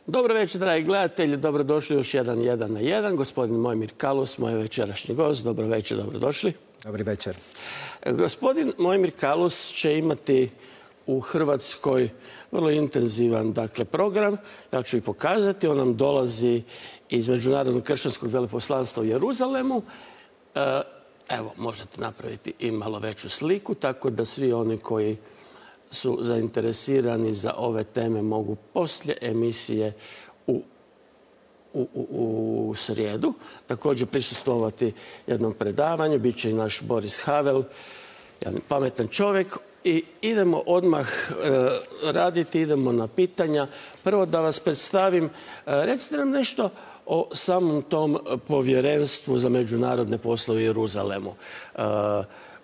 Dobro večer, dragi gledatelji. Dobrodošli još jedan na jedan. Gospodin Mojmir Kallus, moj večerašnji gost. Dobro večer, dobrodošli. Dobri večer. Gospodin Mojmir Kallus će imati u Hrvatskoj vrlo intenzivan program. Ja ću i pokazati. On nam dolazi iz Međunarodnog kršćanskog veleposlanstva u Jeruzalemu. Evo, možete napraviti i malo veću sliku, tako da svi oni koji su zainteresirani za ove teme mogu poslije emisije u srijedu također prisustvovati jednom predavanju. Biće i naš Boris Havel, jedan pametan čovjek. I idemo odmah raditi, idemo na pitanja. Prvo da vas predstavim. Recite nam nešto o samom tom povjerenstvu za međunarodne poslove u Jeruzalemu.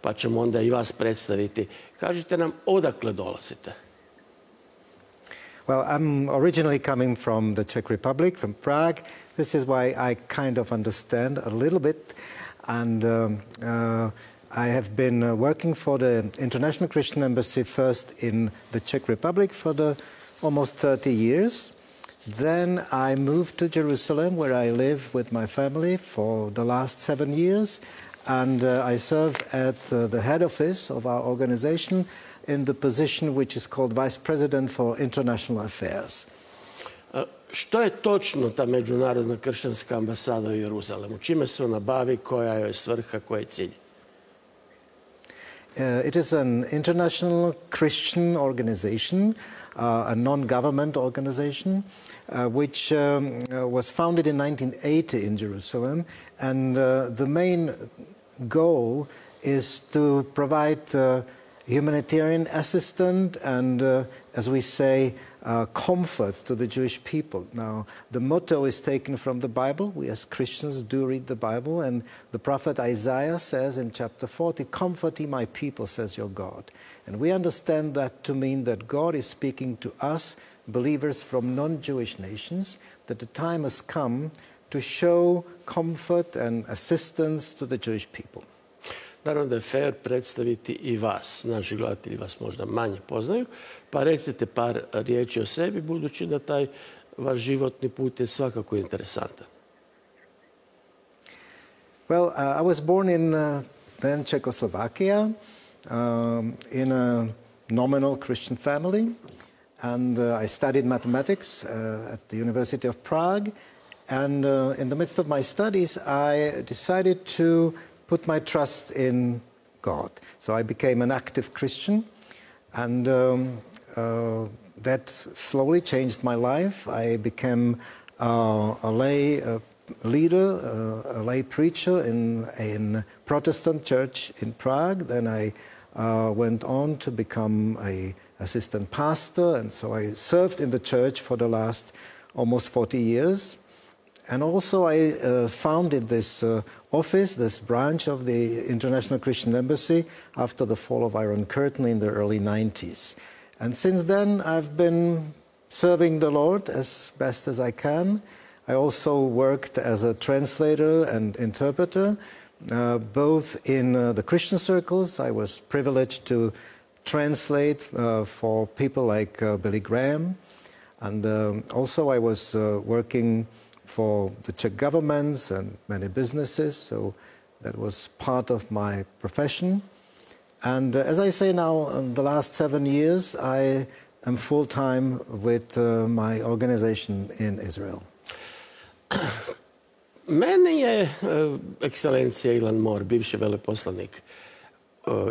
Pa ćemo onda i vas predstaviti. Kažite nam odakle dolazite. Well, I'm originally coming from the Czech Republic, from Prague. This is why I kind of understand a little bit. And I have been working for the International Christian Embassy first in the Czech Republic for almost 30 years. Then I moved to Jerusalem, where I live with my family for the last 7 years. And I serve at the head office of our organization in the position which is called Vice President for International Affairs. Što je točno ta Međunarodna kršćanska ambasada u Jeruzalemu? Čime se ona bavi, koja je svrha, koji je cilj? It is an international Christian organization, a non-government organization, which was founded in 1980 in Jerusalem. And the main goal is to provide humanitarian assistance and, as we say, comfort to the Jewish people. Now, the motto is taken from the Bible. We as Christians do read the Bible, and the prophet Isaiah says in chapter 40, "Comfort ye my people, says your God." And we understand that to mean that God is speaking to us, believers from non-Jewish nations, that the time has come to show comfort and assistance to the Jewish people. Naravno da je fair predstaviti i vas. Naši gledatelji vas možda manje poznaju, pa recite par riječi o sebi, budući da taj vaš životni put je svakako interesantan. Well, I was born in then Czechoslovakia, in a nominal Christian family, and I studied mathematics at the University of Prague. And in the midst of my studies, I decided to put my trust in God. So I became an active Christian, and that slowly changed my life. I became a lay leader, a lay preacher in Protestant church in Prague. Then I went on to become an assistant pastor, and so I served in the church for the last almost 40 years. And also I founded this office, this branch of the International Christian Embassy after the fall of Iron Curtain in the early 90s. And since then I've been serving the Lord as best as I can. I also worked as a translator and interpreter, both in the Christian circles. I was privileged to translate for people like Billy Graham. And also I was working for the Czech governments and many businesses, so that was part of my profession. And as I say now, in the last 7 years, I am full-time with my organization in Israel. Meni je ekscelencija Ilan Mor, bivši veleposlanik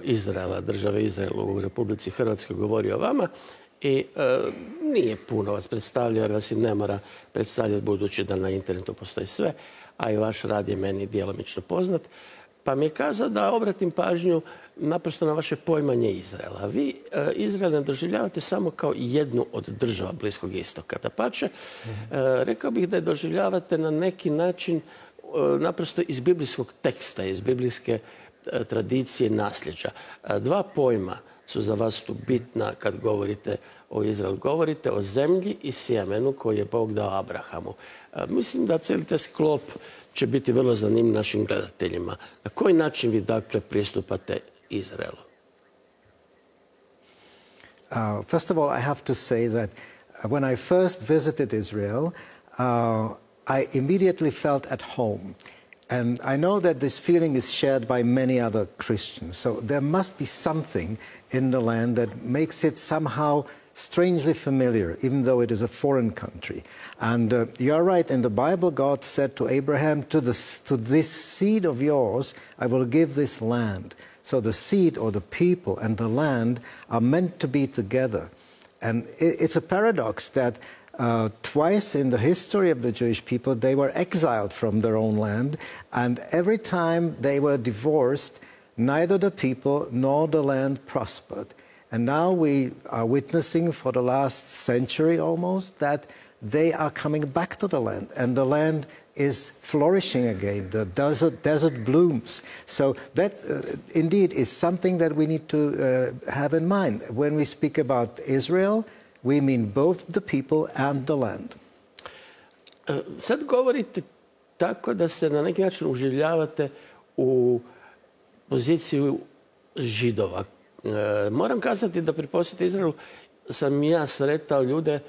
Izraela, države Izrael u Republici Hrvatskoj, govorio o vama. I nije puno vas predstavlja, jer vas i ne mora predstavljati, budući da na internetu postoji sve, a i vaš rad je meni djelomično poznat. Pa mi je kazao da obratim pažnju naprosto na vaše poimanje Izraela. Vi Izrael ne doživljavate samo kao jednu od država Bliskog istoka. Dapače, rekao bih da je doživljavate na neki način naprosto iz biblijskog teksta, iz biblijske tradicije nasljeđa. Dva pojma su za vas tu bitna kad govorite o Izraelu. Govorite o zemlji i sjemenu koji je Bog dao Abrahamu. Mislim da cijeli taj sklop će biti vrlo zanimljiv našim gledateljima. Na koji način vi dakle pristupate Izraelu? First of all, I have to say that when I first visited Israel, I immediately felt at home. And I know that this feeling is shared by many other Christians. So there must be something in the land that makes it somehow strangely familiar, even though it is a foreign country. And you are right, in the Bible, God said to Abraham, to this seed of yours, I will give this land. So the seed, or the people, and the land are meant to be together. And it's a paradox that twice in the history of the Jewish people, they were exiled from their own land, and every time they were divorced, neither the people nor the land prospered. And now we are witnessing for the last century almost that they are coming back to the land, and the land is flourishing again. The desert blooms. So that indeed is something that we need to have in mind. When we speak about Israel, we mean both the people and the land. Sad govorite tako da se na neki način uživljavate u poziciju Židova. Moram kazati da pri posjeti Izraelu sam ja sretao ljude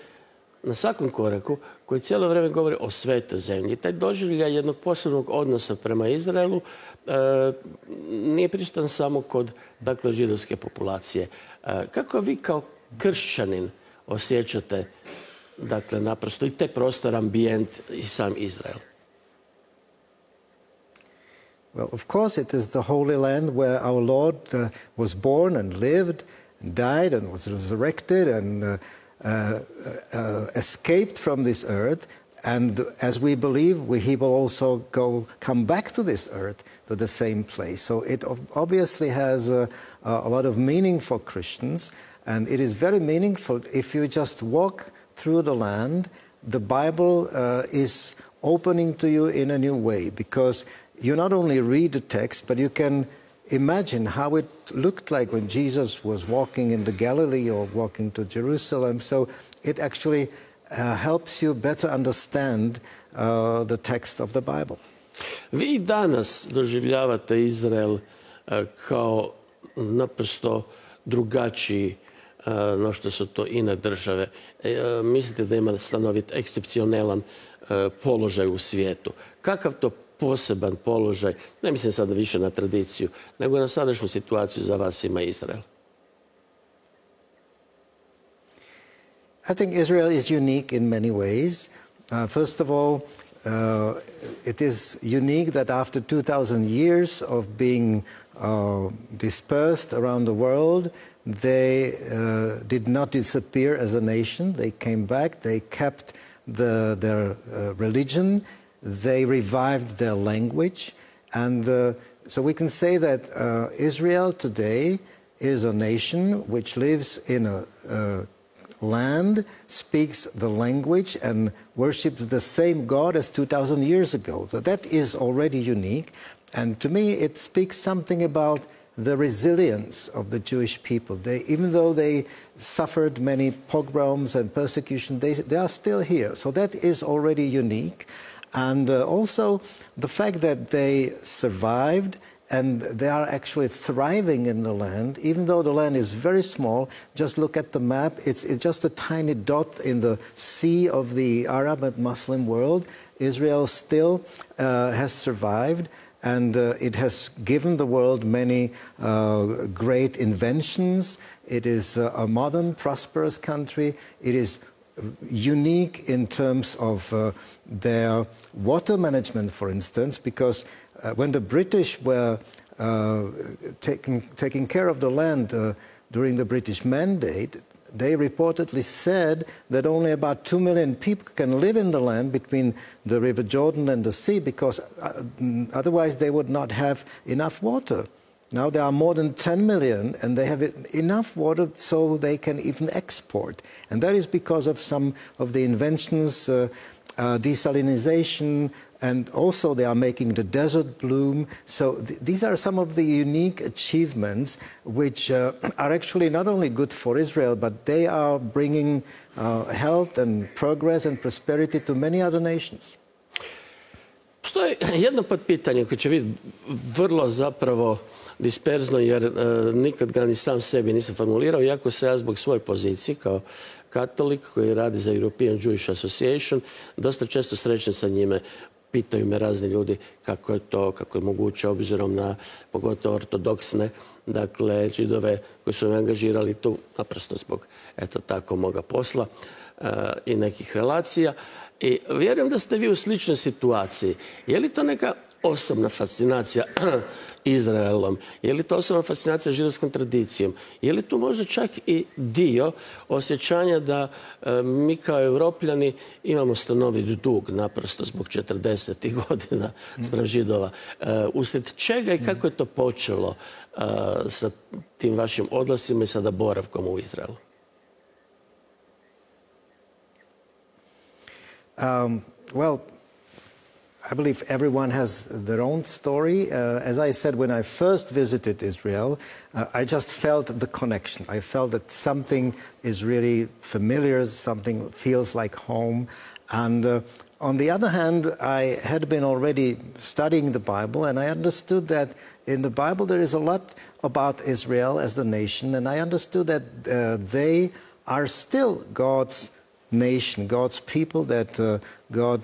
na svakom koraku koji cijelo vrijeme govore o svetoj zemlji. Taj doživljaj jednog posebnog odnosa prema Izraelu nije prisutan samo kod židovske populacije. Kako vi kao kršćanin osjećate naprosto i te prostor, ambijent i sam Izrael? Well, of course, it is the Holy Land where our Lord was born and lived and died and was resurrected and escaped from this earth. And as we believe, he will also come back to this earth, to the same place. So it obviously has a lot of meaning for Christians. And it is very meaningful if you just walk through the land. The Bible is opening to you in a new way, because you not only read the text, but you can imagine how it looked like when Jesus was walking in the Galilee or walking to Jerusalem. So it actually helps you better understand the text of the Bible. Vi danas doživljavate Izrael kao naprosto drugačiji no što su to ine države. Mislite da ima stanovit ekscepcionalan položaj u svijetu. Kakav to poseban položaj, ne mislim sada više na tradiciju, nego na sadašnju situaciju za vas ima Izrael? I think Israel is unique in many ways. First of all, it is unique that after 2,000 years of being dispersed around the world, they did not disappear as a nation. They came back, they kept their religion, they revived their language. And so we can say that Israel today is a nation which lives in a land, speaks the language, and worships the same God as 2,000 years ago. So that is already unique. And to me, it speaks something about the resilience of the Jewish people. Even though they suffered many pogroms and persecution, they are still here. So that is already unique. And also the fact that they survived and they are actually thriving in the land, even though the land is very small. Just look at the map. It's just a tiny dot in the sea of the Arab and Muslim world. Israel still has survived. And it has given the world many great inventions. It is a modern, prosperous country. It is unique in terms of their water management, for instance, because when the British were taking care of the land during the British Mandate, they reportedly said that only about 2 million people can live in the land between the River Jordan and the sea, because otherwise they would not have enough water. Now there are more than 10 million, and they have enough water so they can even export. And that is because of some of the inventions, desalinization, and also they are making the desert bloom. So these are some of the unique achievements which are actually not only good for Israel, but they are bringing health and progress and prosperity to many other nations. Postoji jedno potpitanje koje će biti vrlo zapravo disperzno jer nikad ga ni sam sebi nisam formulirao, iako se ja zbog svoje pozicije kao katolik koji radi za European Jewish Association dosta često srećem sa njime. Pitaju me razni ljudi kako je to, kako je moguće obzirom na pogotovo ortodoksne, dakle, Židove koji su me angažirali tu naprosto zbog, eto tako, moga posla i nekih relacija. I vjerujem da ste vi u sličnoj situaciji. Je li to neka osobna fascinacija Izraelom? Je li to osobna fascinacija židovskom tradicijom? Je li tu možda čak i dio osjećanja da mi kao Europljani imamo stanovit dug naprosto zbog 40. godina spram Židova? Uslijed čega i kako je to počelo sa tim vašim odlasima i sada boravkom u Izraelu? Well, I believe everyone has their own story. As I said, when I first visited Israel, I just felt the connection. I felt that something is really familiar, something feels like home. And on the other hand, I had been already studying the Bible, and I understood that in the Bible there is a lot about Israel as the nation, and I understood that they are still God's nation, God's people, that God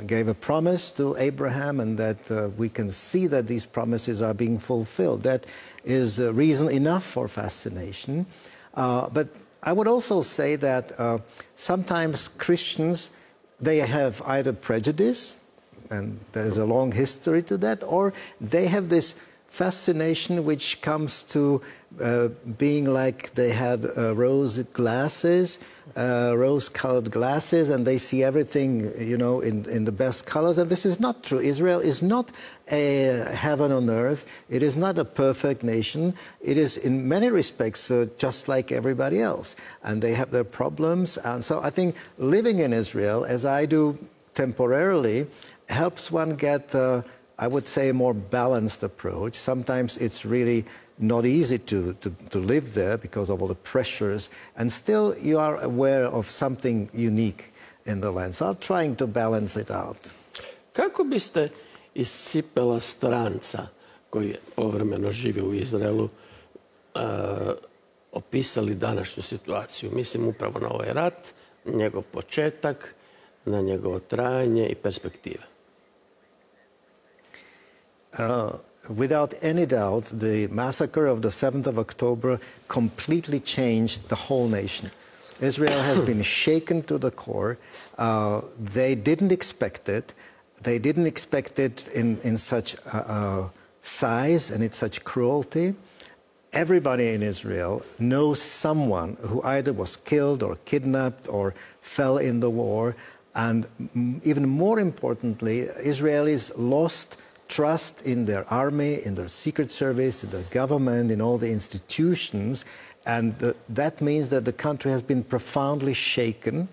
gave a promise to Abraham, and that we can see that these promises are being fulfilled. That is reason enough for fascination. But I would also say that sometimes Christians, they have either prejudice, and there is a long history to that, or they have this fascination which comes to being like they had rose-colored glasses, and they see everything, you know, in the best colors. And this is not true. Israel is not a heaven on earth. It is not a perfect nation. It is, in many respects, just like everybody else. And they have their problems. And so I think living in Israel, as I do temporarily, helps one get I would say a more balanced approach. Sometimes it's really not easy to live there because of all the pressures, and still you are aware of something unique in the land. So I'm trying to balance it out. Kako biste iz cipela stranca koji povremeno živi u Izraelu opisali današnju situaciju? Mislim upravo na ovaj rat, njegov početak, na njegovo trajanje i perspektive. Without any doubt, the massacre of the 7th of October completely changed the whole nation. Israel has been shaken to the core. They didn't expect it. They didn't expect it in such size and in such cruelty. Everybody in Israel knows someone who either was killed or kidnapped or fell in the war. And even more importantly, Israelis lost trust in their army, in their secret service, in their government, in all the institutions. And that means that the country has been profoundly shaken.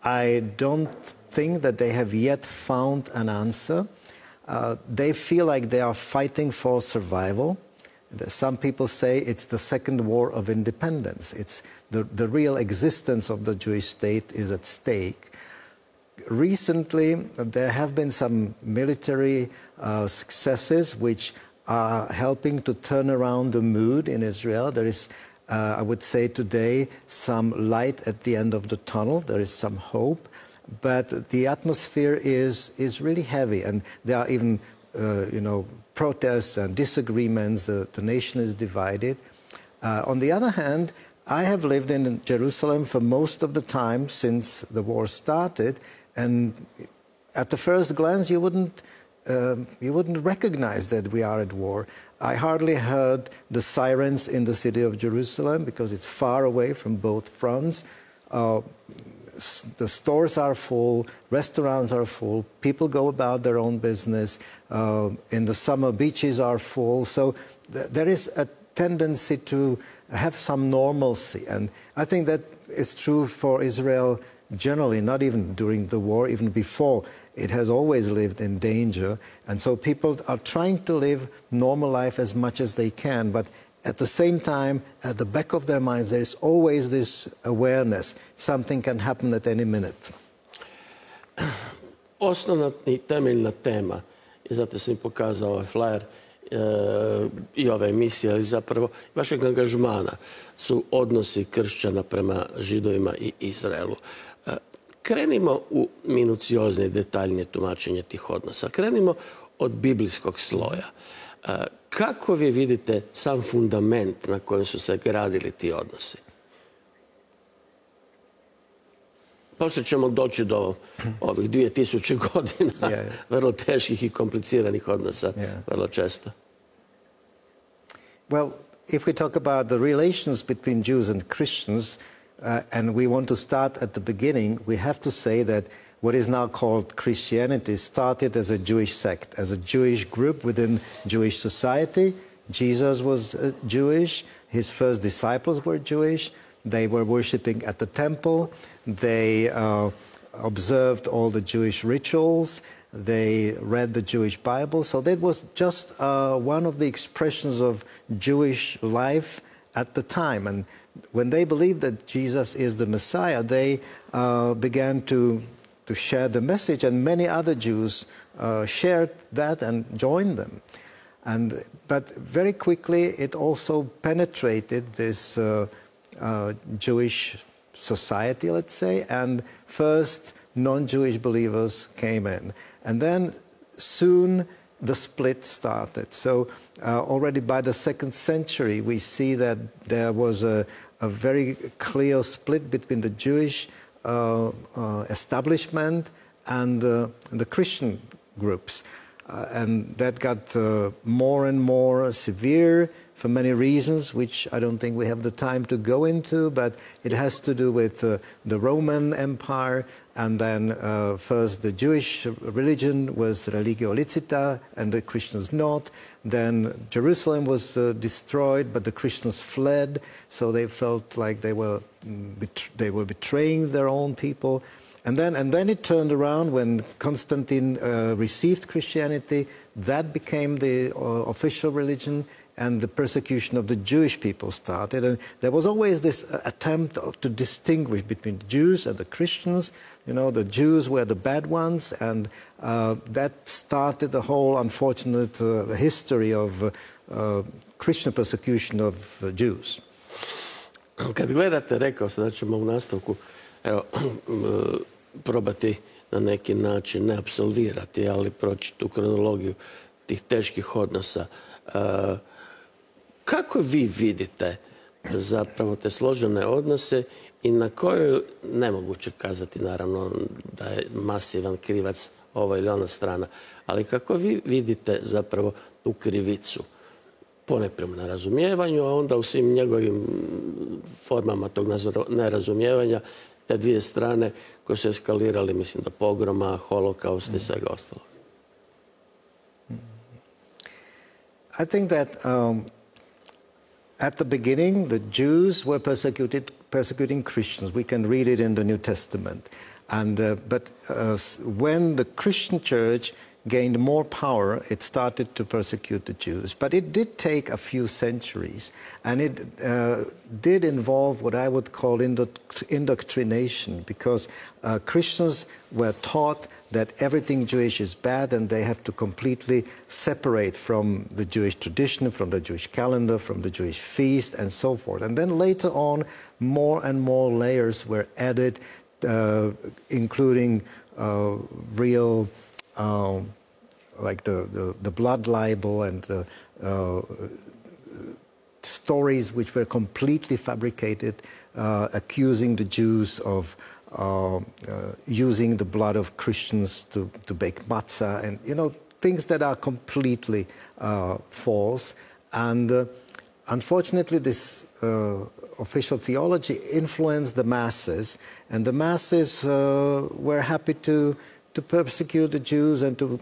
I don't think that they have yet found an answer. They feel like they are fighting for survival. Some people say it's the second war of independence. It's the real existence of the Jewish state is at stake. Recently, there have been some military successes which are helping to turn around the mood in Israel. There is, I would say today, some light at the end of the tunnel. There is some hope. But the atmosphere is really heavy. And there are even, you know, protests and disagreements. The nation is divided. On the other hand, I have lived in Jerusalem for most of the time since the war started. And at the first glance, you wouldn't recognize that we are at war. I hardly heard the sirens in the city of Jerusalem because it's far away from both fronts. The stores are full, restaurants are full, people go about their own business. In the summer, beaches are full. So there is a tendency to have some normalcy. And I think that is true for Israel generally, not even during the war, even before. It has always lived in danger. And so people are trying to live normal life as much as they can. But at the same time, at the back of their minds, there is always this awareness. Something can happen at any minute. Osnovna i temeljna tema, i zato sam pokazao ovaj flyer, i ove emisije, ali zapravo vašeg angažmana su odnosi kršćana prema Židovima i Izraelu. Krenimo u minucioznije, detaljnije tumačenje tih odnosa. Krenimo od biblijskog sloja. Kako vi vidite sam fundament na kojem su se gradili ti odnosi? Poslije ćemo doći do ovih 2000 godina vrlo teških i kompliciranih odnosa, vrlo često. Well, if we talk about the relations between Jews and Christians, and we want to start at the beginning, we have to say that what is now called Christianity started as a Jewish sect, as a Jewish group within Jewish society. Jesus was Jewish. His first disciples were Jewish. They were worshipping at the temple. They observed all the Jewish rituals. They read the Jewish Bible. So that was just one of the expressions of Jewish life at the time. And when they believed that Jesus is the Messiah, they began to share the message, and many other Jews shared that and joined them. But very quickly it also penetrated this Jewish society, let's say, and first non-Jewish believers came in. And then soon the split started. So already by the 2nd century we see that there was a very clear split between the Jewish establishment and the Christian groups. And that got more and more severe for many reasons, which I don't think we have the time to go into, but it has to do with the Roman Empire, and then first the Jewish religion was religio licita and the Christians not. Then Jerusalem was destroyed, but the Christians fled, so they felt like they were betraying their own people. And then it turned around when Constantine received Christianity. That became the official religion, and the persecution of the Jewish people started. And there was always this attempt to distinguish between the Jews and the Christians. You know, the Jews were the bad ones, and that started the whole unfortunate history of Christian persecution of Jews. Kad gledate, rekao sam da ćemo u nastavku probati na neki način ne apsolvirati, ali proći tu kronologiju tih teških odnosa. Kako vi vidite zapravo te složene odnose i na kojoj, nemoguće kazati naravno da je masivan krivac ova ili ona strana, ali kako vi vidite zapravo tu krivicu? Ponajprije na razumijevanju, a onda u svim njegovim formama tog nerazumijevanja, te dvije strane koje su eskalirali, mislim, do pogroma, holokausta i svega ostalog. I think that at the beginning, the Jews were persecuting Christians. We can read it in the New Testament. But when the Christian church gained more power, it started to persecute the Jews. But it did take a few centuries, and it did involve what I would call indoctrination, because Christians were taught that everything Jewish is bad and they have to completely separate from the Jewish tradition, from the Jewish calendar, from the Jewish feast, and so forth. And then later on, more and more layers were added, including real like the blood libel and stories which were completely fabricated, accusing the Jews of using the blood of Christians to bake matzah, and things that are completely false. And unfortunately, this official theology influenced the masses, and the masses were happy to persecute the Jews and to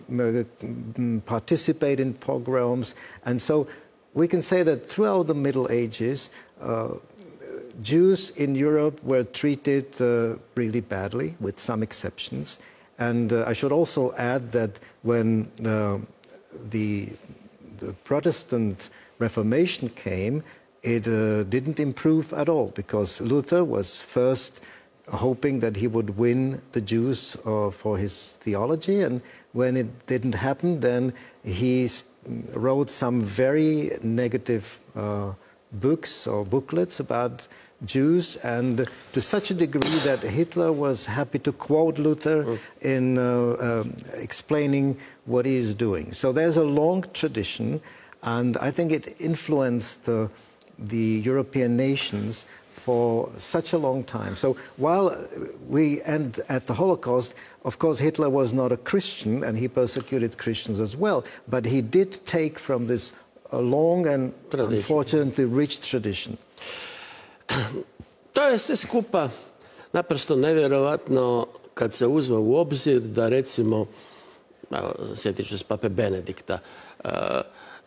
participate in pogroms. And so we can say that throughout the Middle Ages, Jews in Europe were treated really badly, with some exceptions. And I should also add that when the Protestant Reformation came, it didn't improve at all, because Luther was first hoping that he would win the Jews for his theology. And when it didn't happen, then he wrote some very negative books or booklets about Jews, and to such a degree that Hitler was happy to quote Luther in explaining what he is doing. So there's a long tradition, and I think it influenced the European nations for such a long time. So while we end at the Holocaust, of course, Hitler was not a Christian, and he persecuted Christians as well, but he did take from this long and unfortunately rich tradition. To je sve skupa naprosto nevjerovatno kad se uzme u obzir da, recimo, sjetit ću se Pape Benedikta,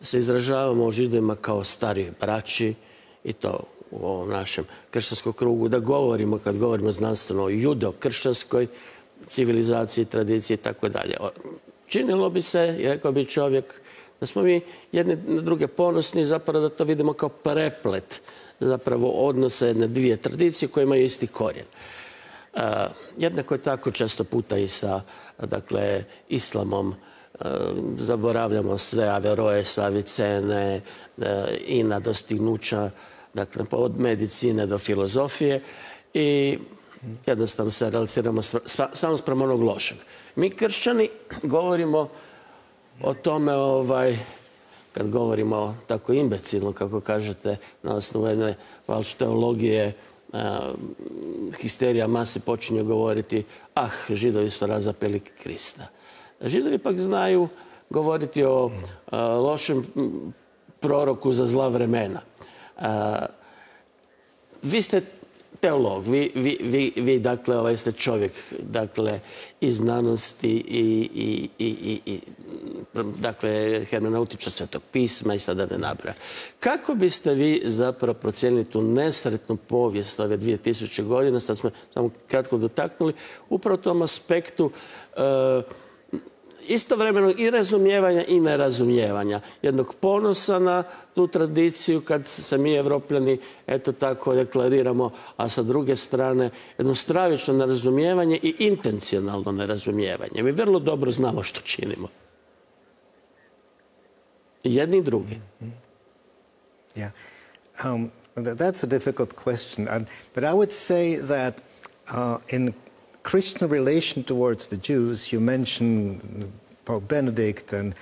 se izražavamo o Židovima kao starijoj braći, i to u ovom našem kršćanskom krugu, da govorimo, kad govorimo znanstveno, o judeo-kršćanskoj civilizaciji, tradiciji i tako dalje. Činilo bi se, i rekao bi čovjek, da smo mi jedni na druge ponosni, zapravo da to vidimo kao preplet zapravo odnose jedne dvije tradicije koje imaju isti korijen. Jednako je tako često puta i sa, dakle, islamom. Zaboravljamo sve Averroesa, Avicene i na dostignuća, dakle, od medicine do filozofije, i jednostavno se realiziramo samo sprem onog lošeg. Mi kršćani govorimo o tome, kad govorimo tako imbecilno, kako kažete, na osnovu jedne falš teologije, histerija mase počinje govoriti, Židovi su razapeli Krista. Židovi pak znaju govoriti o lošem proroku za zla vremena. Vi ste teolog, vi dakle, ste čovjek, dakle, i znanosti i dakle, hermeneutiča Svetog pisma i sada ne nabraja. Kako biste vi zapravo procijenili tu nesretnu povijest ove 2000 godina, sad smo samo kratko dotaknuli, upravo u tom aspektu istovremeno i razumijevanja i nerazumijevanja. Jednog ponosa na tu tradiciju kad se mi Evropljani eto tako deklariramo, a sa druge strane jedno stravično nerazumijevanje i intencionalno nerazumijevanje. Mi vrlo dobro znamo što činimo. Jedni i drugi. Yeah. That's a difficult question. But I would say that in Christian relation towards the Jews, you mentioned Pope Benedict and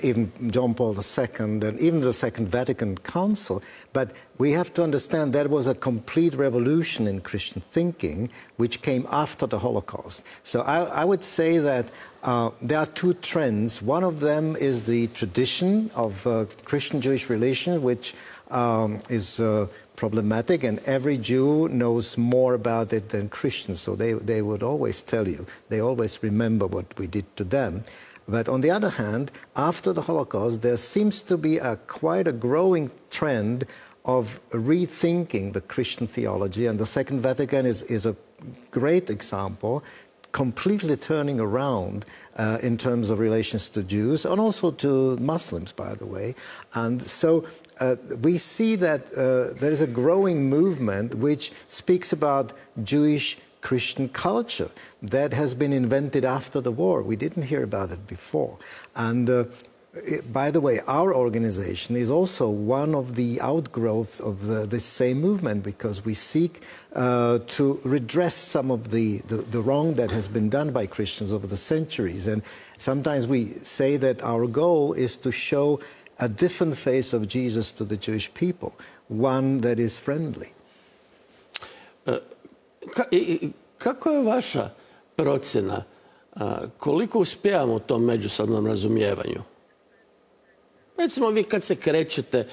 even John Paul II and even the Second Vatican Council, but we have to understand that was a complete revolution in Christian thinking which came after the Holocaust. So I would say that there are two trends. One of them is the tradition of Christian-Jewish relations, which is problematic, and every Jew knows more about it than Christians, so they would always tell you. They always remember what we did to them. But on the other hand, after the Holocaust, there seems to be quite a growing trend of rethinking the Christian theology, and the Second Vatican is a great example, completely turning around in terms of relations to Jews and also to Muslims, by the way. And so we see that there is a growing movement which speaks about Jewish Christian culture that has been invented after the war. We didn't hear about it before. And by the way, our organization is also one of the outgrowths of this same movement, because we seek to redress some of the wrong that has been done by Christians over the centuries. And sometimes we say that our goal is to show a different face of Jesus to the Jewish people, one that is friendly. Kako je vaša procjena? Koliko uspijamo u tom međusobnom razumijevanju? Recimo, vi kad se krećete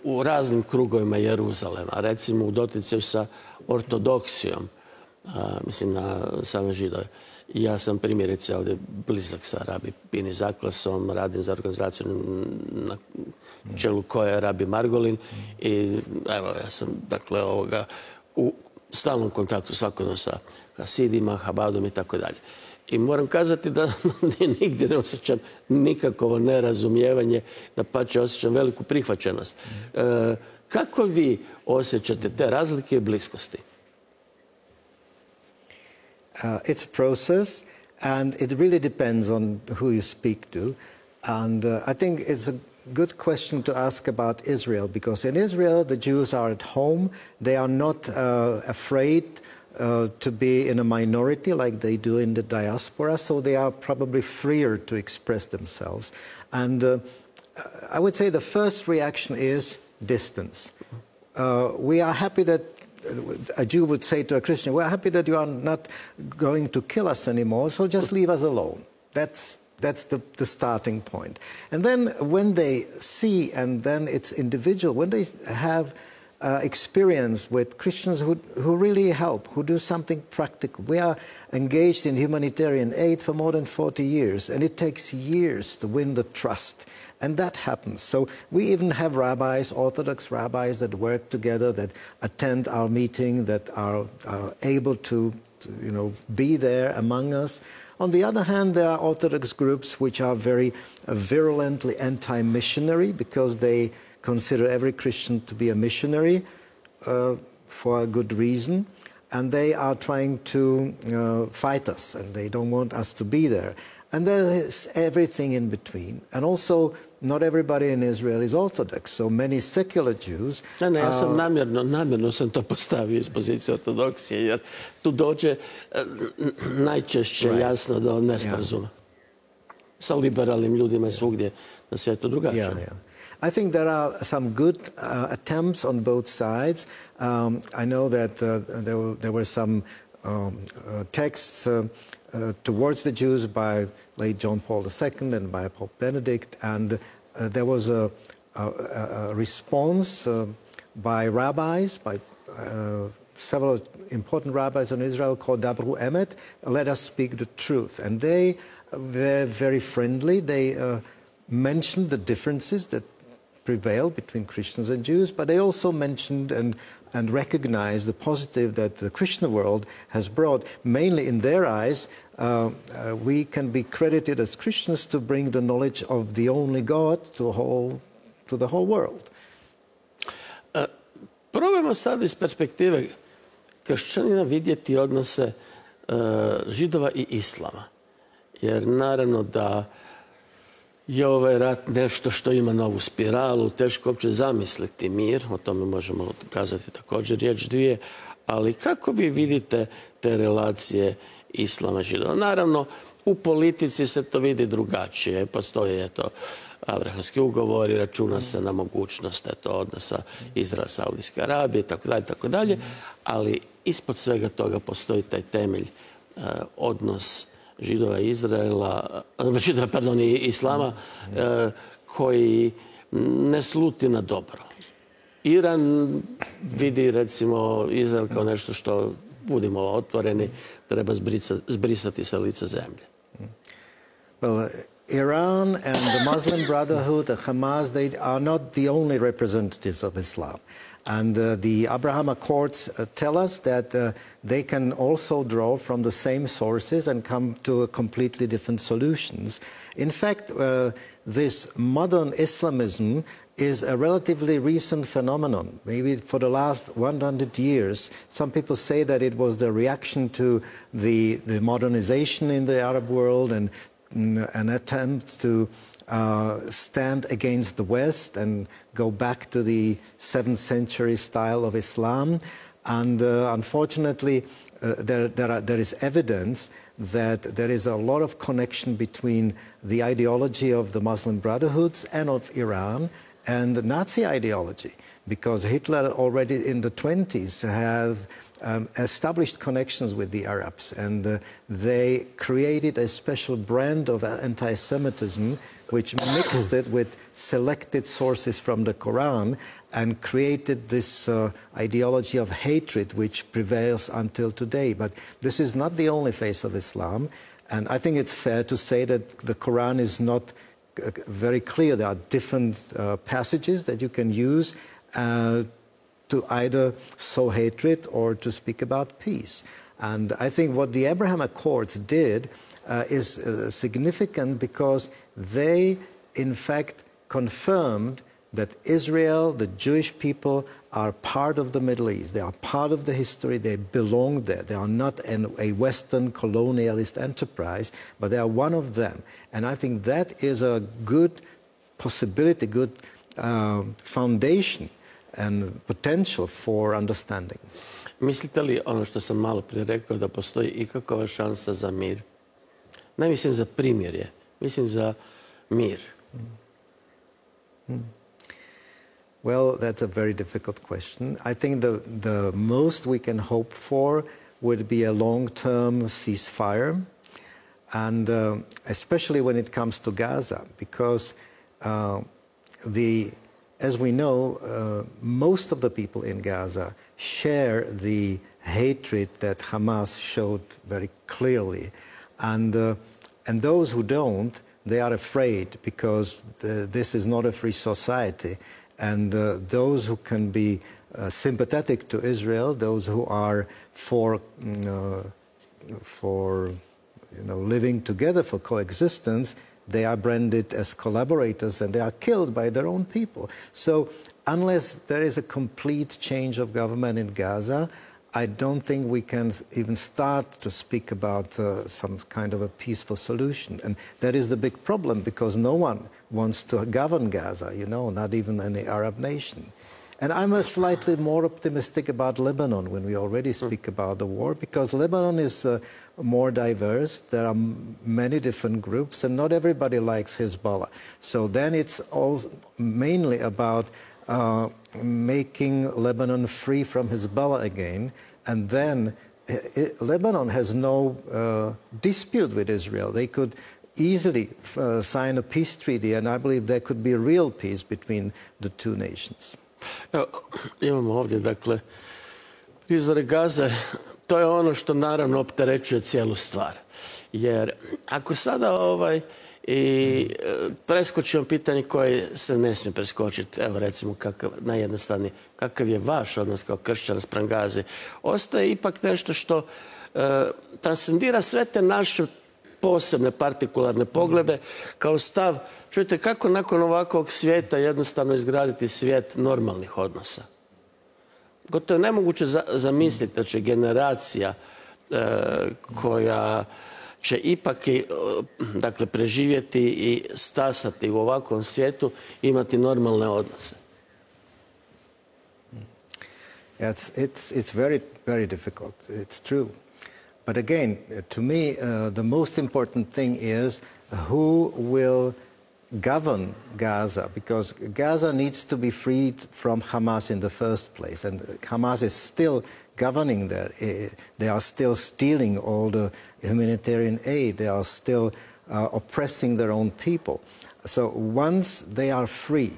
u raznim krugovima Jeruzalema, recimo u doticaju sa ortodoksijom, mislim na same Židove. Ja sam primjerice ovdje blizak sa rabi Pini Zaklasom, radim za organizaciju na čelu koje je rabi Margolin i evo, ja sam dakle u stalnom kontaktu svakodnevno sa Hasidima, Habadom i tako dalje. I moram kazati da nigdje ne osjećam nikakvo nerazumijevanje, dapače osjećam veliku prihvaćenost. Kako vi osjećate te razlike i bliskosti? It's a process, and it really depends on who you speak to. And I think it's a good question to ask about Israel, because in Israel, the Jews are at home. They are not afraid to be in a minority like they do in the diaspora, so they are probably freer to express themselves. And I would say the first reaction is distance. We are happy that a Jew would say to a Christian, we're happy that you are not going to kill us anymore, so just leave us alone. That's the starting point. And then when they see, and then it's individual, when they have experience with Christians who really help, who do something practical. We are engaged in humanitarian aid for more than 40 years, and it takes years to win the trust. And that happens. So we even have rabbis, Orthodox rabbis, that work together, that attend our meeting, that are able to be there among us. On the other hand, there are Orthodox groups which are very virulently anti-missionary, because they consider every Christian to be a missionary for a good reason. And they are trying to fight us, and they don't want us to be there. And there is everything in between. And also, not everybody in Israel is Orthodox, so many secular Jews... Ne, ja sam namjerno sam to postavio iz pozicije ortodoksije, jer tu dođe najčešće jasno do nesporazuma. Sa liberalnim ljudima svugdje na svijetu drugačije. I think there are some good attempts on both sides. I know that there were some texts towards the Jews by late John Paul II and by Pope Benedict, and there was a response by rabbis, by several important rabbis in Israel called Dabru Emet, let us speak the truth. And they were very friendly. They mentioned the differences that prevail between Christians and Jews, but they also mentioned and recognized the positive that the Christian world has brought. Mainly in their eyes, we can be credited as Christians to bring the knowledge of the only God to the whole world. Probajmo sad iz perspektive kršćanina vidjeti odnose Židova i Islama. Jer naravno da je ovaj rat nešto što ima novu spiralu, teško uopće zamisliti mir, o tome možemo kazati također riječ dvije, ali kako vi vidite te relacije Islama i Židova? Naravno, u politici se to vidi drugačije. Postoje Abrahamski ugovori, računa se na mogućnost odnosa Izrael-Saudijske Arabije, itd., ali ispod svega toga postoji taj temelj, odnos Židova i Islama, koji ne sluti na dobro. Iran vidi, recimo, Izrael kao nešto što, budimo otvoreni, treba zbrisati sa lica zemlje. Well, Iran and the Muslim Brotherhood, the Hamas, they are not the only representatives of Islam. And the Abraham Accords tell us that they can also draw from the same sources and come to completely different solutions. In fact, this modern Islamism is a relatively recent phenomenon, maybe for the last 100 years. Some people say that it was the reaction to the modernization in the Arab world and an attempt to stand against the West and go back to the 7th century style of Islam. And unfortunately, there is evidence that there is a lot of connection between the ideology of the Muslim Brotherhoods and of Iran and the Nazi ideology, because Hitler already in the 20s have established connections with the Arabs, and they created a special brand of anti-Semitism which mixed it with selected sources from the Quran and created this ideology of hatred which prevails until today. But this is not the only face of Islam, and I think it's fair to say that the Quran is not very clear. There are different passages that you can use to either sow hatred or to speak about peace. And I think what the Abraham Accords did is significant because they, in fact, confirmed that Israel, the Jewish people, are part of the Middle East. They are part of the history. They belong there. They are not a Western colonialist enterprise, but they are one of them. And I think that is a good possibility, good foundation and potential for understanding. Mislite li, ono što sam malo prije rekao, da postoji ikakva šansa za mir? Ne mislim za primirje, mislim za mir. Well, that's a very difficult question. I think the most we can hope for would be a long-term ceasefire, and especially when it comes to Gaza, because as we know, most of the people in Gaza share the hatred that Hamas showed very clearly. And those who don't, they are afraid because this is not a free society. And those who can be sympathetic to Israel, those who are for living together, for coexistence, they are branded as collaborators and they are killed by their own people. So unless there is a complete change of government in Gaza, I don't think we can even start to speak about some kind of a peaceful solution. And that is the big problem, because no one wants to govern Gaza, you know, not even any Arab nation. And I'm slightly more optimistic about Lebanon when we already speak about the war, because Lebanon is more diverse. There are many different groups, and not everybody likes Hezbollah. So then it's all mainly about making Lebanon free from Hezbollah again, and then Lebanon has no dispute with Israel. They could easily sign a peace treaty, and I believe there could be real peace between the two nations. Evo, imamo ovdje, dakle, prizore Gaze. To je ono što naravno opterećuje cijelu stvar. Jer ako sada preskočimo pitanje koje se ne smije preskočiti, evo recimo najjednostavnije, kakav je vaš odnos kao kršćan spram Gaze, ostaje ipak nešto što transcendira sve te naše posebne, partikularne poglede kao stav. Čujte, kako nakon ovakvog svijeta jednostavno izgraditi svijet normalnih odnosa? Gotovo je nemoguće zamisliti da će generacija koja će ipak preživjeti i stasati u ovakvom svijetu imati normalne odnose. It's very, very difficult. It's true. But again, to me, the most important thing is who will govern Gaza, because Gaza needs to be freed from Hamas in the first place, and Hamas is still governing there. They are still stealing all the humanitarian aid. They are still oppressing their own people. So once they are free,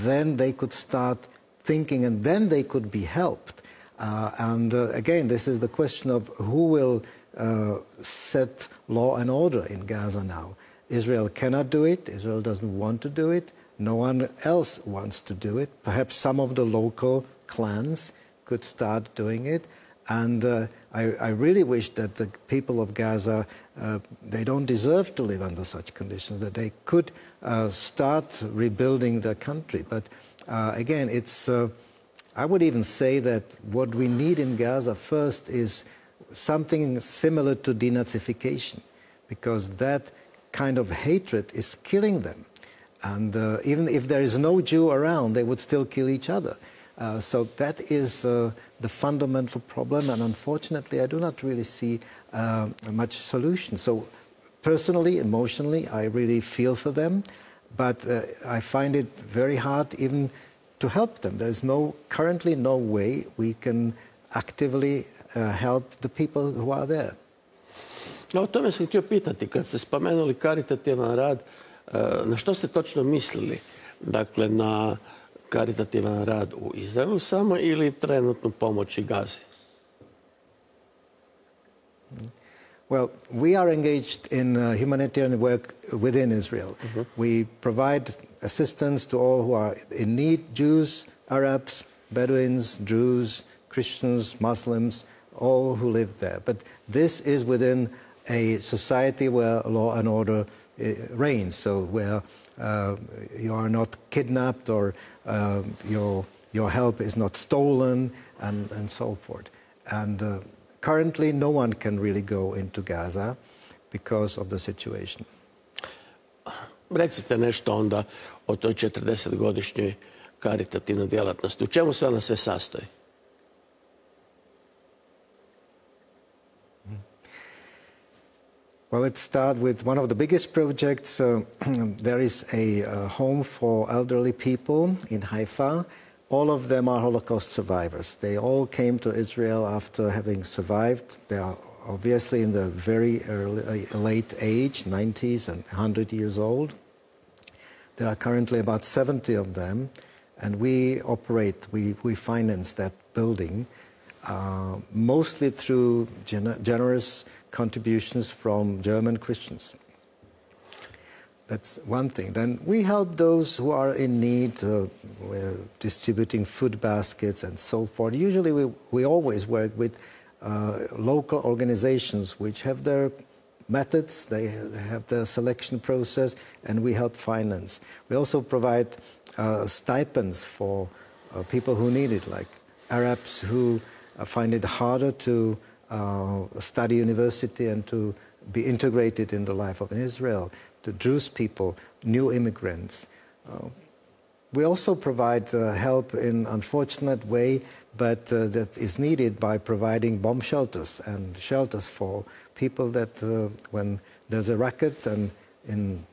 then they could start thinking, and then they could be helped. Again, this is the question of who will set law and order in Gaza now. Israel cannot do it. Israel doesn't want to do it. No one else wants to do it. Perhaps some of the local clans could start doing it. And I really wish that the people of Gaza, they don't deserve to live under such conditions, that they could start rebuilding their country. But again, it's, I would even say that what we need in Gaza first is something similar to denazification, because that kind of hatred is killing them. And even if there is no Jew around, they would still kill each other. So that is the fundamental problem, and unfortunately, I do not really see much solution. So personally, emotionally, I really feel for them, but I find it very hard even to help them. There's currently no way we can actively help the people who are there. O tome sam htio pitati, kad ste spomenuli karitativan rad, na što ste točno mislili? Dakle, na karitativan rad u Izraelu samo ili trenutnu pomoć i Gazi? Well, we are engaged in humanitarian work within Israel. We provide assistance to all who are in need, Jews, Arabs, Bedouins, Druze, Christians, Muslims, all who live there. But this is within a society where law and order reigns, so where you are not kidnapped or your help is not stolen and so forth. And currently no one can really go into Gaza because of the situation. Recite nešto onda o toj 40-godišnjoj karitativnoj djelatnosti. U čemu se ona sve sastoji? Well, let's start with one of the biggest projects. There is a home for elderly people in Haifa. All of them are Holocaust survivors. They all came to Israel after having survived. They are obviously in the very late age, 90s and 100 years old. There are currently about 70 of them, and we finance that building mostly through generous contributions from German Christians. That's one thing. Then we help those who are in need, we're distributing food baskets and so forth. Usually we always work with local organizations which have their methods, they have the selection process, and we help finance. We also provide stipends for people who need it, like Arabs who find it harder to study university and to be integrated in the life of Israel, to Jewish people, new immigrants. We also provide help in an unfortunate way, but that is needed by providing bomb shelters and shelters for people that when there's a racket and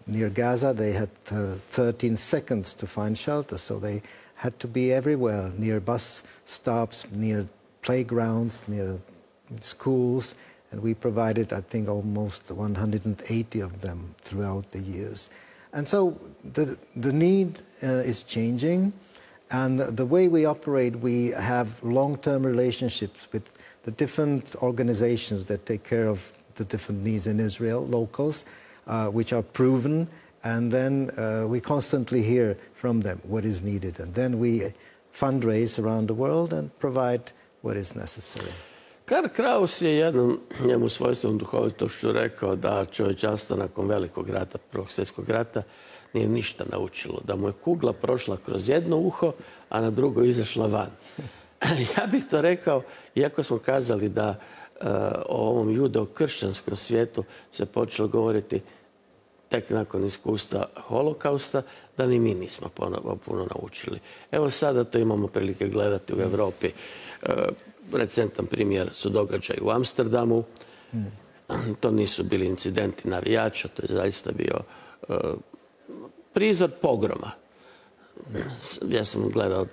near Gaza, they had 13 seconds to find shelter, so they had to be everywhere, near bus stops, near playgrounds, near schools, and we provided, I think, almost 180 of them throughout the years. And so the need is changing, and the way we operate, we have long-term relationships with the different organizations that take care of the different needs in Israel, locals, which are proven, and then we constantly hear from them what is needed, and then we fundraise around the world and provide what is necessary. Karl Kraus je jednom njemu svojstvenom duhovitošću rekao da čovječanstvo nakon velikog rata, Prvog svjetskog rata, nije ništa naučilo. Da mu je kugla prošla kroz jedno uho, a na drugo izašla van. Ja bih to rekao, iako smo kazali da o ovom judeo-kršćanskom svijetu se počelo govoriti tek nakon iskustva holokausta, da ni mi nismo puno naučili. Evo sada to imamo prilike gledati u Europi. Recentan primjer su događaji u Amsterdamu. To nisu bili incidenti navijača, to je zaista bio prizor pogroma. Ja sam gledao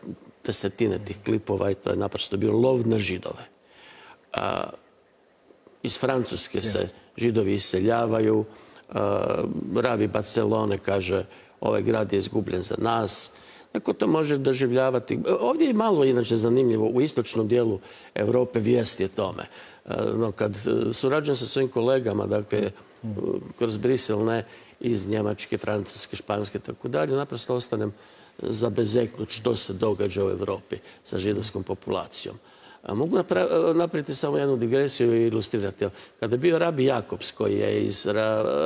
desetine tih klipova i to je naprosto bio lov na Židove. Iz Francuske se Židovi iseljavaju. Rabi Barcelone kaže ovaj grad je izgubljen za nas. Neko to može doživljavati. Ovdje je malo inače zanimljivo. U istočnom dijelu Europe vijest je tome. No, kad surađujem sa svojim kolegama, dakle, kroz Brisel, ne iz Njemačke, Francuske, Španjolske, tako dalje, naprosto ostanem zabezeknut što se događa u Europi sa židovskom populacijom. Mogu napraviti samo jednu digresiju i ilustrirati. Kada je bio rabi Jakobs, koji je iz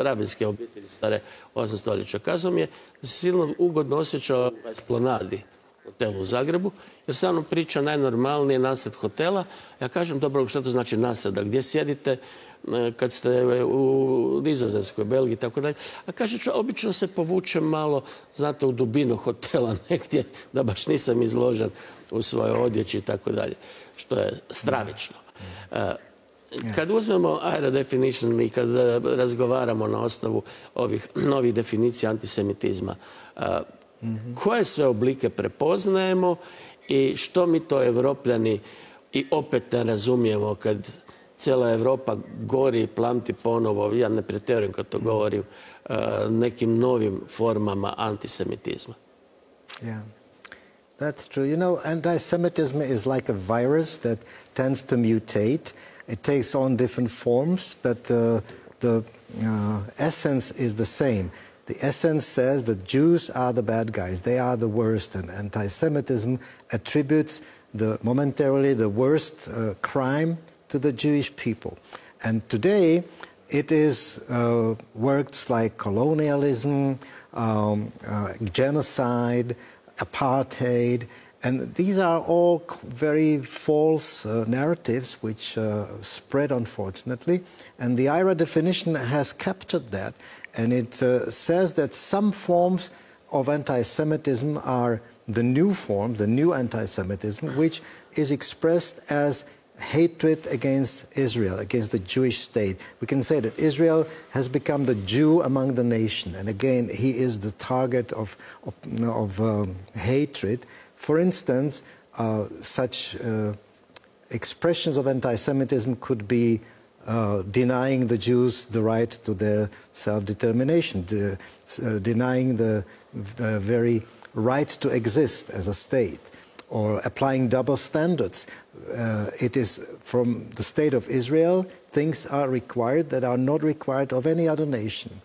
rabinske obitelji stare 8. stoljeća, kazao mi je da se silno ugodno osjećao u Esplanadi hotelu u Zagrebu, jer sa mnom priča najnormalnije nasred hotela. Ja kažem, dobro, što to znači nasred? Gdje sjedite kad ste u Nizozemskoj, Belgiji i tako dalje? A kaže, obično se povučem malo, znate, u dubinu hotela negdje, da baš nisam izložen u svojoj odjeći i tako dalje, što je stravično. Kad uzmemo IRA definition i kad razgovaramo na osnovu ovih novih definicija antisemitizma, koje sve oblike prepoznajemo i što mi to Evropljani i opet ne razumijemo kad cijela Evropa gori i plamti ponovo, ja ne pretjerujem kad to govorim, nekim novim formama antisemitizma. Yeah. That's true. You know, anti-Semitism is like a virus that tends to mutate. It takes on different forms, but the essence is the same. The essence says that Jews are the bad guys. They are the worst, and anti-Semitism attributes momentarily the worst crime to the Jewish people. And today, it is words like colonialism, genocide, apartheid, and these are all very false narratives which spread, unfortunately. And the IRA definition has captured that, and it says that some forms of anti-Semitism are the new form, the new anti-Semitism, which is expressed as hatred against Israel, against the Jewish state. We can say that Israel has become the Jew among the nation, and again, he is the target of hatred. For instance, such expressions of anti-Semitism could be denying the Jews the right to their self-determination, denying the very right to exist as a state, or applying double standards. It is from the state of Israel, things are required that are not required of any other nation.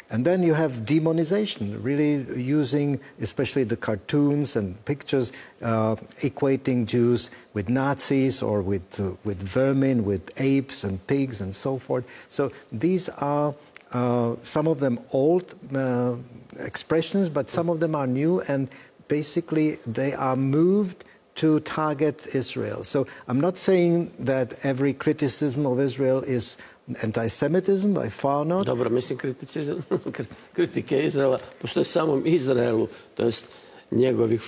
And then you have demonization, really using especially the cartoons and pictures, equating Jews with Nazis or with vermin, with apes and pigs and so forth. So these are some of them old expressions, but some of them are new, and basically they are moved to target Israel. So I'm not saying that every criticism of Israel is anti-Semitism, by far not. Dobro, mislim, kritike Izraela postoje samom Izraelu, to jest njegovih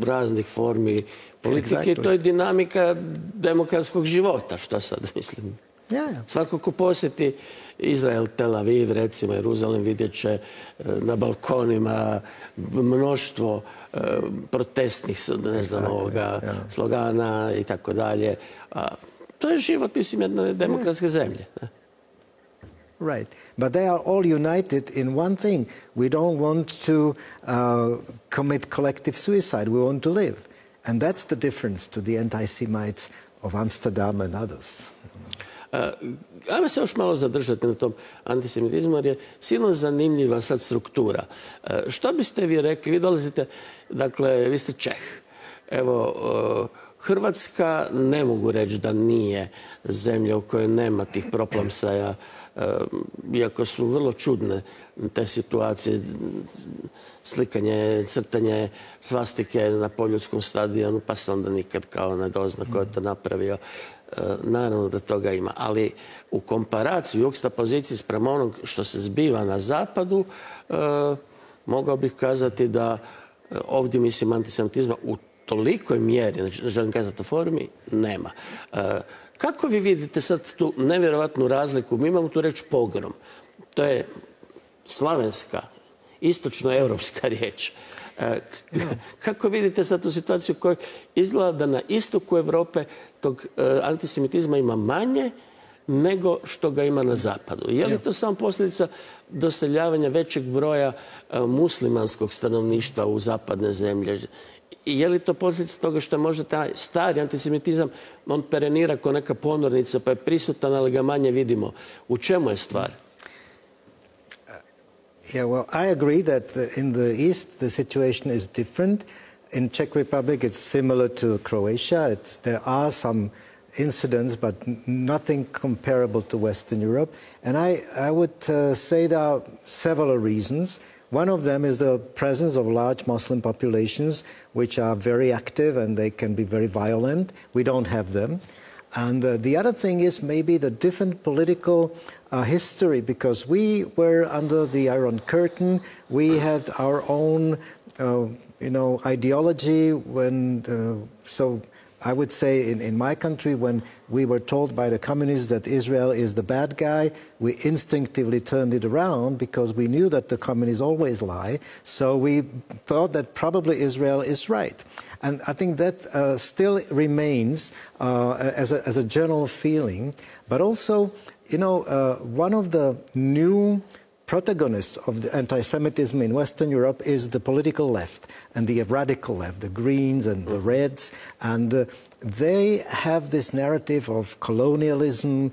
raznih formi politike. I to je dinamika demokratskog života, što sad mislim. Svako ko posjeti Izrael, Tel Aviv, recimo Jeruzalem, vidjet će na balkonima mnoštvo protestnih, ne znam, slogana i tako dalje. To je život, mislim, jedne demokratske zemlje. Right. But they are all united in one thing. We don't want to commit collective suicide. We want to live. And that's the difference to the anti-Semites of Amsterdam and others. Ajmo se još malo zadržati na tom antisemitizmu, jer je silno zanimljiva sad struktura. Što biste vi rekli? Vi dolazite, dakle, vi ste Čeh. Evo, Hrvatska, ne mogu reći da nije zemlja u kojoj nema tih proplamsaja, iako su vrlo čudne te situacije, slikanje, crtanje svastike na Poljudskom stadionu, pa se onda nikad kao ne dozna ko je to napravio. Naravno da toga ima, ali u komparaciji, u juxtapoziciji sprem onog što se zbiva na zapadu, mogao bih kazati da ovdje, mislim, antisemitizma u tolikoj mjeri, znači ne želim kazati o formi, nema. Kako vi vidite sad tu nevjerovatnu razliku? Mi imamo tu reč pogrom. To je slavenska, istočnoevropska riječ. Kako vidite sad tu situaciju u kojoj izgleda da na istoku Europe tog antisemitizma ima manje nego što ga ima na zapadu? Je li to samo posljedica doseljavanja većeg broja muslimanskog stanovništva u zapadne zemlje? I je li to posljedica toga što je možda taj stari antisemitizam, on perenira kao neka ponornica, pa je prisutan, ali ga manje vidimo? U čemu je stvar? Yeah, well, I agree that in the East the situation is different. In Czech Republic it's similar to Croatia. There are some incidents, but nothing comparable to Western Europe. And I would say there are several reasons. One of them is the presence of large Muslim populations, which are very active and they can be very violent. We don't have them. And the other thing is maybe the different political history, because we were under the Iron Curtain. We had our own, ideology. So I would say in my country, when we were told by the communists that Israel is the bad guy, we instinctively turned it around because we knew that the communists always lie. So we thought that probably Israel is right. And I think that still remains as a general feeling. But also, one of the new protagonists of the anti-Semitism in Western Europe is the political left and the radical left, the Greens and the Reds. And they have this narrative of colonialism,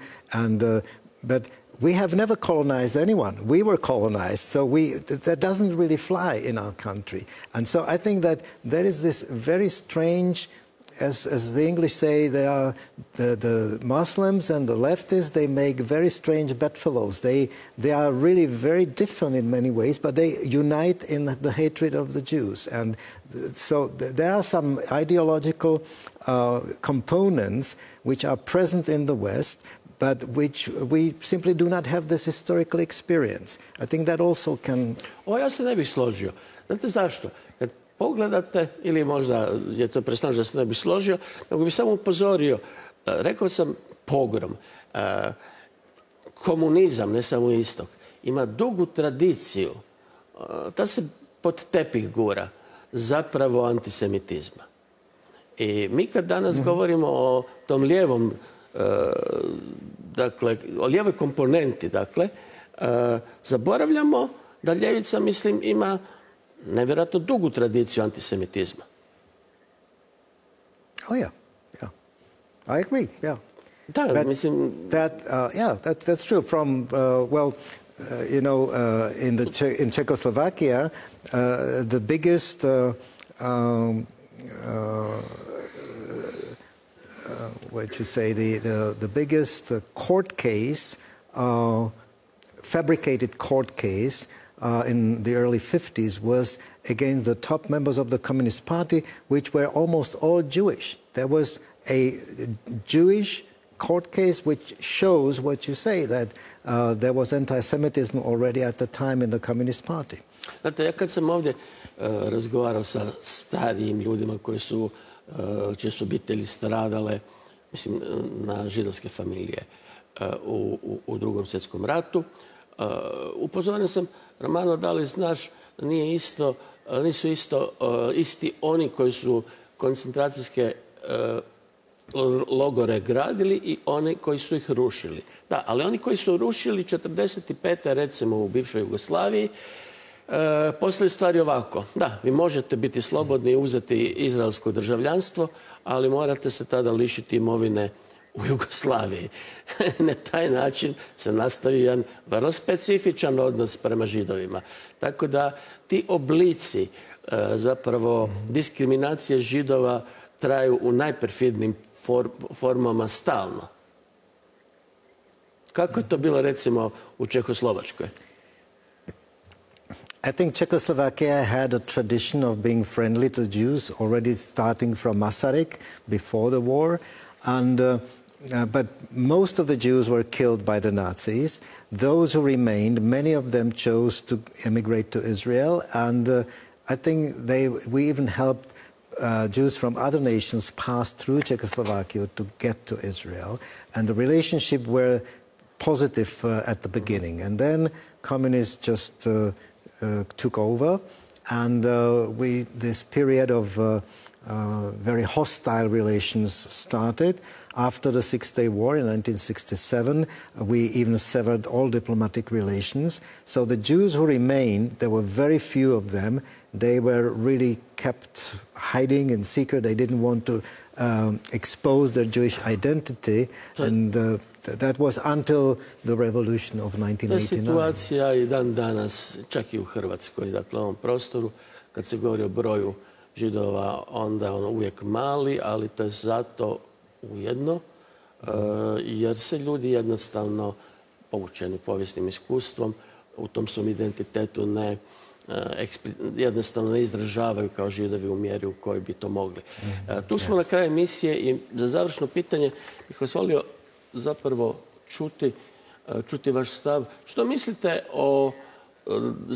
but we have never colonized anyone. We were colonized, so that doesn't really fly in our country. And so I think that there is this very strange as the English say, they are the Muslims and the leftists. They make very strange bedfellows. They are really very different in many ways, but they unite in the hatred of the Jews. And so there are some ideological components which are present in the West, but which we simply do not have this historical experience. I think that also can... Ja se ne bih složio. Znate zašto? Kad pogledate, ili možda je to presnažno da se ne bih složio, nego bih samo upozorio. Rekao sam pogrom. Komunizam, ne samo istok, ima dugu tradiciju. Ta se pod tepih gura zapravo antisemitizma. I mi kad danas govorimo o tom lijevom, dakle, o lijevoj komponenti, dakle, zaboravljamo da ljevica, mislim, ima nevjerojatno dugu tradiciju antisemitizma. Oh, yeah. I agree, yeah. Da, mislim... That's true. From, in Czechoslovakia, the biggest the biggest court case, fabricated court case in the early 50s was against the top members of the Communist Party, which were almost all Jewish. There was a Jewish court case which shows what you say, that there was anti-Semitism already at the time in the Communist Party. Znate, ja kad sam ovdje razgovarao sa starijim ljudima čije su obitelji stradale, mislim, na židovske familije u Drugom svjetskom ratu, upozoren sam, Romano, da li znaš, nisu isti oni koji su koncentracijske logore gradili i oni koji su ih rušili. Da, ali oni koji su rušili 45. recimo u bivšoj Jugoslaviji, postoji stvari ovako. Da, vi možete biti slobodni i uzeti izraelsko državljanstvo, ali morate se tada lišiti imovine u Jugoslaviji. Na taj način se nastavi jedan vrlo specifičan odnos prema židovima. Tako da ti oblici zapravo diskriminacije židova traju u najperfidnijim formama stalno. Kako je to bilo recimo u Čehoslovačkoj? I think Czechoslovakia had a tradition of being friendly to Jews already starting from Masaryk before the war, but most of the Jews were killed by the Nazis. Those who remained, many of them chose to emigrate to Israel, and I think we even helped Jews from other nations pass through Czechoslovakia to get to Israel, and the relationship were positive at the beginning, and then communists just took over, and this period of very hostile relations started. After the Six-Day War in 1967, we even severed all diplomatic relations. So the Jews who remained, there were very few of them, they were really kept hiding in secret. They didn't want to expose their Jewish identity, and that was until the revolution of 1989. To je situacija i dan danas, čak i u Hrvatskoj, dakle u ovom prostoru, kad se govori o broju Židova, onda je on uvijek mali, ali to je zato ujedno, jer se ljudi jednostavno, poučeni povijesnim iskustvom, u tom svom identitetu jednostavno ne izražavaju kao Židovi u mjeri u kojoj bi to mogli. Tu smo na kraju emisije i za završno pitanje bih vas volio zapravo čuti vaš stav. Što mislite o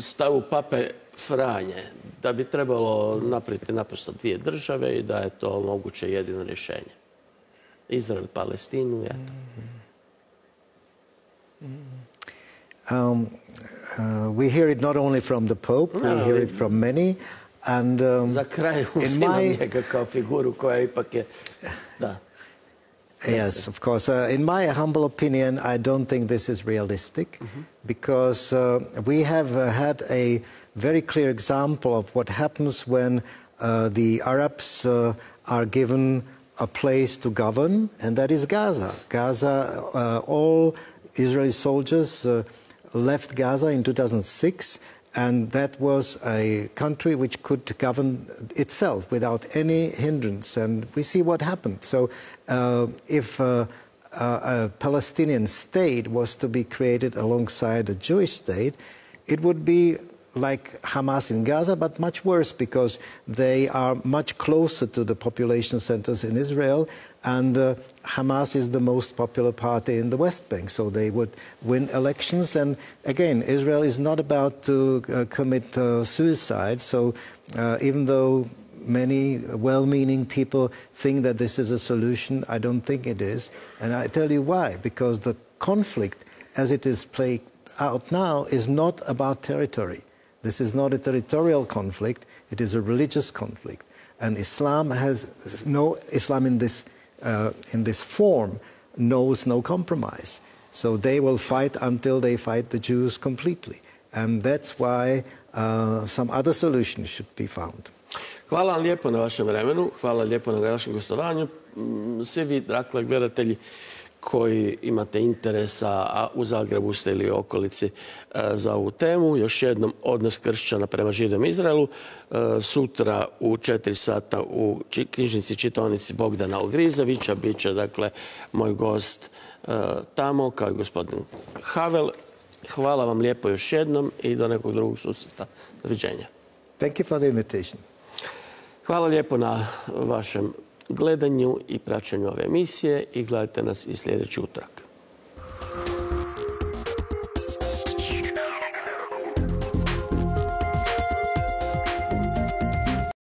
stavu pape Franje, da bi trebalo napraviti naprosto dvije države i da je to moguće jedino rješenje? Izrael i Palestinu, eto. We hear it not only from the Pope, we hear it from many. And, za kraj uzimam njega kao figuru koja ipak je... Da. Yes, of course. In my humble opinion, I don't think this is realistic, because we have had a very clear example of what happens when the Arabs are given a place to govern, and that is Gaza. Gaza, all Israeli soldiers left Gaza in 2006, And that was a country which could govern itself without any hindrance. And we see what happened. So if a Palestinian state was to be created alongside a Jewish state, it would be like Hamas in Gaza, but much worse, because they are much closer to the population centers in Israel, and Hamas is the most popular party in the West Bank, so they would win elections. And again, Israel is not about to commit suicide, so even though many well-meaning people think that this is a solution, I don't think it is. And I tell you why. Because the conflict, as it is played out now, is not about territory. This is not a territorial conflict, it is a religious conflict. And Islam in this form knows no compromise. So they will fight until they fight the Jews completely. And that's why some other solution should be found. Hvala vam lijepo na vašem vremenu, hvala lijepo na vašem gostovanju. Svi vi, dakle, gledatelji koji imate interesa, a u Zagrebu ste ili okolici za ovu temu, još jednom odnos kršćana prema Židom Izraelu. Sutra u 4 sata u knjižnici čitaonici Bogdana Ogrizovića bit će, dakle, moj gost tamo, kao i gospodin Havel. Hvala vam lijepo još jednom i do nekog drugog susreta. Doviđenja. Thank you for the invitation. Hvala lijepo na vašem gledanju i praćenju ove emisije i gledajte nas i sljedeći utorak.